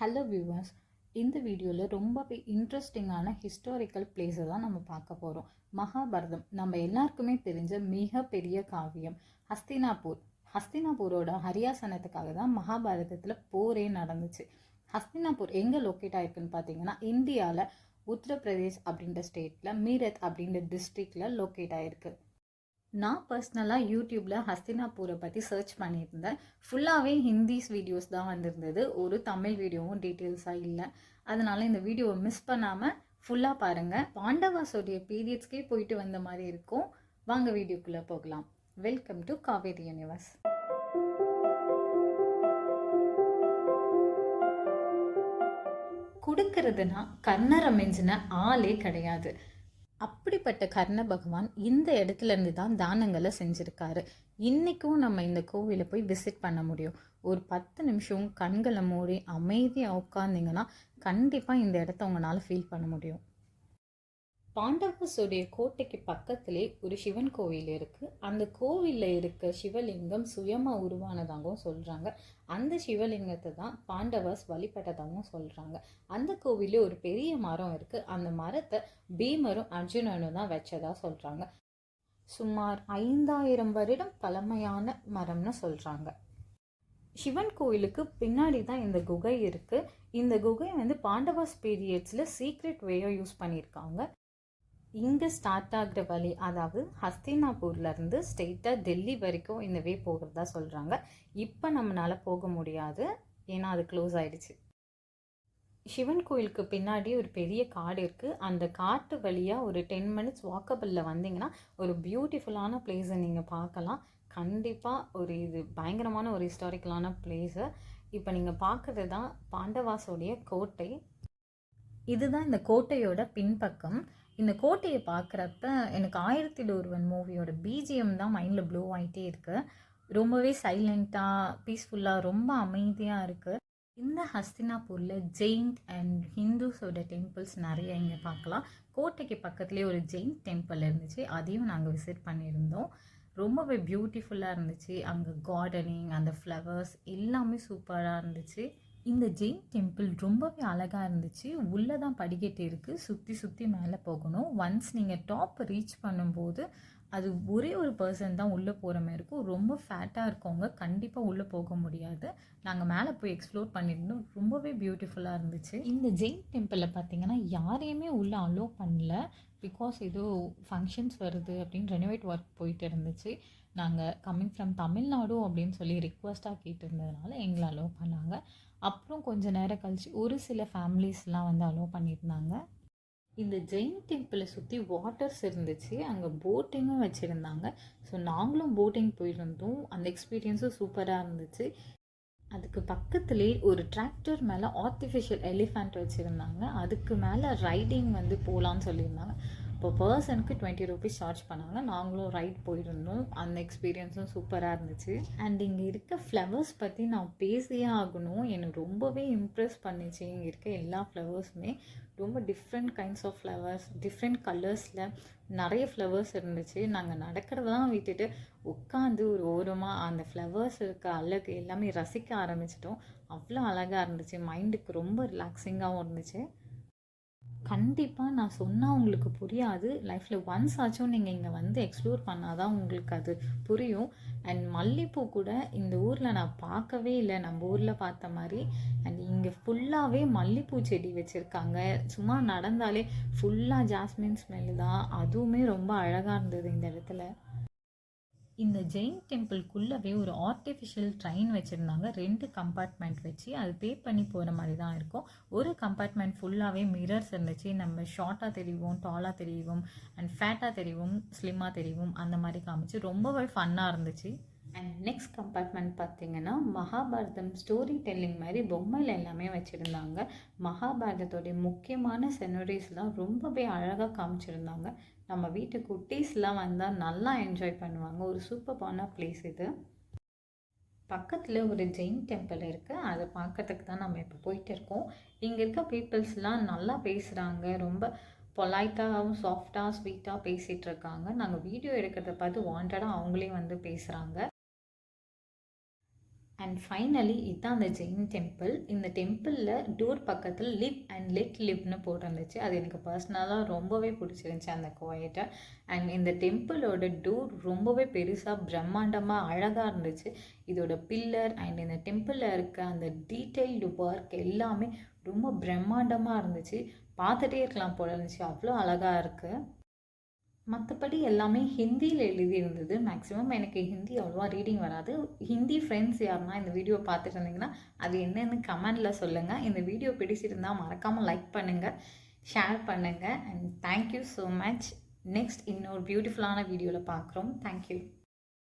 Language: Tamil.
ஹலோ வியூவர்ஸ், இந்த வீடியோவில் ரொம்பவே இன்ட்ரெஸ்டிங்கான ஹிஸ்டாரிக்கல் பிளேஸை தான் நம்ம பார்க்க போகிறோம். மகாபாரதம் நம்ம எல்லாருக்குமே தெரிஞ்ச மிகப்பெரிய காவியம். ஹஸ்தினாபூரோட ஹரியாசனத்துக்காக தான் மகாபாரதத்தில் போரே நடந்துச்சு. ஹஸ்தினாபூர் எங்கே லொக்கேட் ஆயிருக்குன்னு பார்த்தீங்கன்னா, இந்தியாவில் உத்தரப்பிரதேஷ் அப்படின்ற ஸ்டேட்டில் மீரத் அப்படின்ற டிஸ்ட்ரிக்டில் லொக்கேட் ஆயிருக்கு. நான் பர்சனலாக யூடியூப்பில் ஹஸ்தினாபூரை பற்றி சர்ச் பண்ணியிருந்தேன். ஃபுல்லாகவே ஹிந்திஸ் வீடியோஸ் தான் வந்திருந்தது. ஒரு தமிழ் வீடியோவும் டீட்டெயில்ஸாக இல்லை. அதனால் இந்த வீடியோவை மிஸ் பண்ணாமல் ஃபுல்லாக பாருங்கள். பாண்டவாஸோடைய பீரியட்ஸ்க்கே போயிட்டு வந்த மாதிரி இருக்கும். வாங்க வீடியோக்குள்ளே போகலாம். Welcome to Kaveri universe. கொடுக்கறதுனா கர்ணரை மிஞ்சின ஆளே கிடையாது. அப்படிப்பட்ட கர்ண பகவான் இந்த இடத்துல இருந்து தான் தானங்களை செஞ்சுருக்காரு. இன்றைக்கும் நம்ம இந்த கோவிலை போய் விசிட் பண்ண முடியும். ஒரு 10 நிமிஷம் கண்களை மூடி அமைதியாக உட்காந்திங்கன்னா கண்டிப்பாக இந்த இடத்த உங்களால் ஃபீல் பண்ண முடியும். பாண்டவஸுடைய கோட்டைக்கு பக்கத்திலே ஒரு சிவன் கோவில் இருக்குது. அந்த கோவிலில் இருக்க சிவலிங்கம் சுயமாக உருவானதாகவும் சொல்கிறாங்க. அந்த சிவலிங்கத்தை தான் பாண்டவஸ் வழிபட்டதாகவும் சொல்கிறாங்க. அந்த கோவிலே ஒரு பெரிய மரம் இருக்குது. அந்த மரத்தை பீமரும் அர்ஜுனனும் தான் வச்சதாக சொல்கிறாங்க. சுமார் 5000 வருடம் பழமையான மரம்னு சொல்கிறாங்க. சிவன் கோயிலுக்கு பின்னாடி தான் இந்த குகை இருக்குது. இந்த குகை பாண்டவாஸ் பீரியட்ஸில் சீக்ரெட் வேயை யூஸ் பண்ணியிருக்காங்க. இங்கே ஸ்டார்ட் ஆகிற வழி, அதாவது ஹஸ்தினாபூர்லேருந்து ஸ்ட்ரெயிட்டாக டெல்லி வரைக்கும் இந்த வே போகிறதா சொல்கிறாங்க. இப்போ நம்மளால் போக முடியாது, ஏன்னா அது க்ளோஸ் ஆகிடுச்சு. சிவன் கோயிலுக்கு பின்னாடி ஒரு பெரிய காடு இருக்குது. அந்த காட்டு வழியாக ஒரு 10 மினிட்ஸ் வாக்கபிளில் வந்தீங்கன்னா ஒரு பியூட்டிஃபுல்லான பிளேஸை நீங்கள் பார்க்கலாம். கண்டிப்பாக இது பயங்கரமான ஒரு ஹிஸ்டாரிக்கலான பிளேஸு. இப்போ நீங்கள் பார்க்குறது தான் பாண்டவாஸோடைய கோட்டை. இதுதான் இந்த கோட்டையோட பின்பக்கம். இந்த கோட்டையை பார்க்குறப்ப எனக்கு 1001 மூவியோட பிஜிஎம் தான் மைண்டில் ப்ளோ ஆகிட்டே இருக்குது. ரொம்பவே சைலண்ட்டாக பீஸ்ஃபுல்லாக ரொம்ப அமைதியாக இருக்குது. இந்த ஹஸ்தினாபூரில் ஜெயின் அண்ட் ஹிந்துஸோட டெம்பிள்ஸ் நிறைய இங்கே பார்க்கலாம். கோட்டைக்கு பக்கத்துலேயே ஒரு ஜெயின் டெம்பிள் இருந்துச்சு, அதையும் நாங்கள் விசிட் பண்ணியிருந்தோம். ரொம்பவே பியூட்டிஃபுல்லாக இருந்துச்சு. அங்கே கார்டனிங், அந்த ஃப்ளவர்ஸ் எல்லாமே சூப்பராக இருந்துச்சு. இந்த ஜெயின் டெம்பிள் ரொம்பவே அழகாக இருந்துச்சு. உள்ளே தான் படிக்கட்டு இருக்குது, சுற்றி சுற்றி மேலே போகணும். ஒன்ஸ் நீங்கள் டாப் ரீச் பண்ணும்போது அது ஒரே ஒரு பர்சன் தான் உள்ளே போகிற மாதிரி இருக்கும். ரொம்ப ஃபேட்டாக இருக்கவங்க கண்டிப்பாக உள்ளே போக முடியாது. நாங்கள் மேலே போய் எக்ஸ்ப்ளோர் பண்ணியிருந்தோம். ரொம்பவே பியூட்டிஃபுல்லாக இருந்துச்சு. இந்த ஜெயின் டெம்பிளில் பார்த்தீங்கன்னா யாரையுமே உள்ளே அலோவ் பண்ணல. பிகாஸ் ஏதோ ஃபங்க்ஷன்ஸ் வருது அப்படின்னு ரெனோவேட் ஒர்க் போயிட்டு இருந்துச்சு. நாங்கள் கம்மிங் ஃப்ரம் தமிழ்நாடு அப்படின்னு சொல்லி ரிக்வஸ்ட்டாக கேட்டிருந்ததுனால எங்களை அலோவ் பண்ணாங்க. அப்புறம் கொஞ்சம் நேரம் கழிச்சு ஒரு சில ஃபேமிலிஸ்லாம் அலோவ் பண்ணியிருந்தாங்க. இந்த ஜெயின் டெம்பிளை சுற்றி வாட்டர்ஸ் இருந்துச்சு, அங்கே போட்டிங்கும் வச்சுருந்தாங்க. ஸோ நாங்களும் போட்டிங் போயிருந்தோம். அந்த எக்ஸ்பீரியன்ஸும் சூப்பராக இருந்துச்சு. அதுக்கு பக்கத்துலேயே ஒரு டிராக்டர் மேலே ஆர்டிஃபிஷியல் எலிஃபண்ட் வச்சுருந்தாங்க. அதுக்கு மேலே ரைடிங் போகலான்னு சொல்லியிருந்தாங்க. இப்போ பர்சனுக்கு 20 ருபீஸ் சார்ஜ் பண்ணாங்க. நாங்களும் ரைட் போயிருந்தோம். அந்த எக்ஸ்பீரியன்ஸும் சூப்பராக இருந்துச்சு. அண்ட் இங்கே இருக்க ஃப்ளவர்ஸ் பற்றி நான் பேசியே ஆகணும். எனக்கு ரொம்பவே இம்ப்ரெஸ் பண்ணிச்சு. இங்கே இருக்க எல்லா ஃப்ளவர்ஸுமே ரொம்ப different kinds of flowers, different கலர்ஸில் நிறைய ஃப்ளவர்ஸ் இருந்துச்சு. நாங்கள் நடக்கிறதெல்லாம் விட்டுட்டு உட்காந்து ஒரு ஓரமாக அந்த ஃப்ளவர்ஸ் இருக்க அழகு எல்லாமே ரசிக்க ஆரம்பிச்சிட்டோம். அவ்வளோ அழகாக இருந்துச்சு. மைண்டுக்கு ரொம்ப ரிலாக்ஸிங்காகவும் இருந்துச்சு. கண்டிப்பாக நான் சொன்னால் உங்களுக்கு புரியாது. லைஃப்பில் ஒன்ஸ் ஆச்சும் நீங்கள் இங்கே எக்ஸ்ப்ளோர் பண்ணால் தான் உங்களுக்கு அது புரியும். அண்ட் மல்லிகைப்பூ கூட இந்த ஊரில் நான் பார்க்கவே இல்லை, நம்ம ஊரில் பார்த்த மாதிரி. அண்ட் இங்கே ஃபுல்லாகவே மல்லிகைப்பூ செடி வச்சுருக்காங்க. சும்மா நடந்தாலே ஃபுல்லாக ஜாஸ்மின் ஸ்மெல்லு தான். அதுவுமே ரொம்ப அழகாக இருந்தது இந்த இடத்துல. இந்த ஜெயின் டெம்பிள்குள்ளவே ஒரு ஆர்டிஃபிஷியல் ட்ரெயின் வச்சுருந்தாங்க. 2 கம்பார்ட்மெண்ட் வச்சு அது பே பண்ணி போகிற மாதிரி தான் இருக்கும். ஒரு கம்பார்ட்மெண்ட் ஃபுல்லாகவே மிரர்ஸ் இருந்துச்சு. நம்ம ஷார்ட்டாக தெரியும், டாலாக தெரியும், அண்ட் ஃபேட்டாக தெரியும், ஸ்லிம்மாக தெரியும், அந்த மாதிரி காமிச்சு ரொம்பவே ஃபன்னாக இருந்துச்சு. அண்ட் நெக்ஸ்ட் கம்பார்ட்மெண்ட் பார்த்திங்கன்னா மகாபாரதம் ஸ்டோரி டெல்லிங் மாதிரி பொம்மையில் எல்லாமே வச்சுருந்தாங்க. மகாபாரதத்தோடைய முக்கியமான செனரிஸ்லாம் ரொம்பவே அழகாக காமிச்சிருந்தாங்க. நம்ம வீட்டு குட்டீஸ்லாம் வந்தால் நல்லா என்ஜாய் பண்ணுவாங்க. ஒரு சூப்பரான பிளேஸ் இது. பக்கத்தில் ஒரு ஜெயின் டெம்பிள் இருக்குது. அதை பார்க்கறதுக்கு தான் நம்ம இப்போ போயிட்டு இருக்கோம். இங்கே இருக்க பீப்புள்ஸ்லாம் நல்லா பேசுகிறாங்க. ரொம்ப பொலைட்டாகவும் சாஃப்டாக ஸ்வீட்டாக பேசிகிட்டு இருக்காங்க. நாங்கள் வீடியோ எடுக்கிறத பார்த்து வாண்டடாக அவங்களே பேசுகிறாங்க. அண்ட் ஃபைனலி இதுதான் அந்த ஜெயின் டெம்பிள். இந்த டெம்பிளில் டோர் பக்கத்தில் லிவ் அண்ட் லெட் லிவ்னு போட்டிருந்துச்சு. அது எனக்கு பர்சனலாக ரொம்பவே பிடிச்சிருந்துச்சி அந்த குவைட்டை. அண்ட் இந்த டெம்பிளோட டோர் ரொம்பவே பெருசாக பிரம்மாண்டமாக அழகாக இருந்துச்சு. இதோட பில்லர் அண்ட் இந்த டெம்பிளில் இருக்க அந்த டீட்டெயில்டு ஒர்க் எல்லாமே ரொம்ப பிரம்மாண்டமாக இருந்துச்சு. பார்த்துட்டே இருக்கலாம் போல இருந்துச்சு, அவ்வளோ அழகாக இருக்குது. மற்றபடி எல்லாமே ஹிந்தியில் எழுதியிருந்தது. மேக்ஸிமம் எனக்கு ஹிந்தி அவ்வளோவா ரீடிங் வராது. ஹிந்தி ஃப்ரெண்ட்ஸ் யாருன்னா இந்த வீடியோ பார்த்துட்டு இருந்தீங்கன்னா அது என்னென்னு கமெண்டில் சொல்லுங்கள். இந்த வீடியோ பிடிச்சிருந்தால் மறக்காமல் லைக் பண்ணுங்கள், ஷேர் பண்ணுங்கள். And thank you so much. Next இன்னொரு பியூட்டிஃபுல்லான வீடியோவில் பார்க்குறோம். தேங்க்யூ.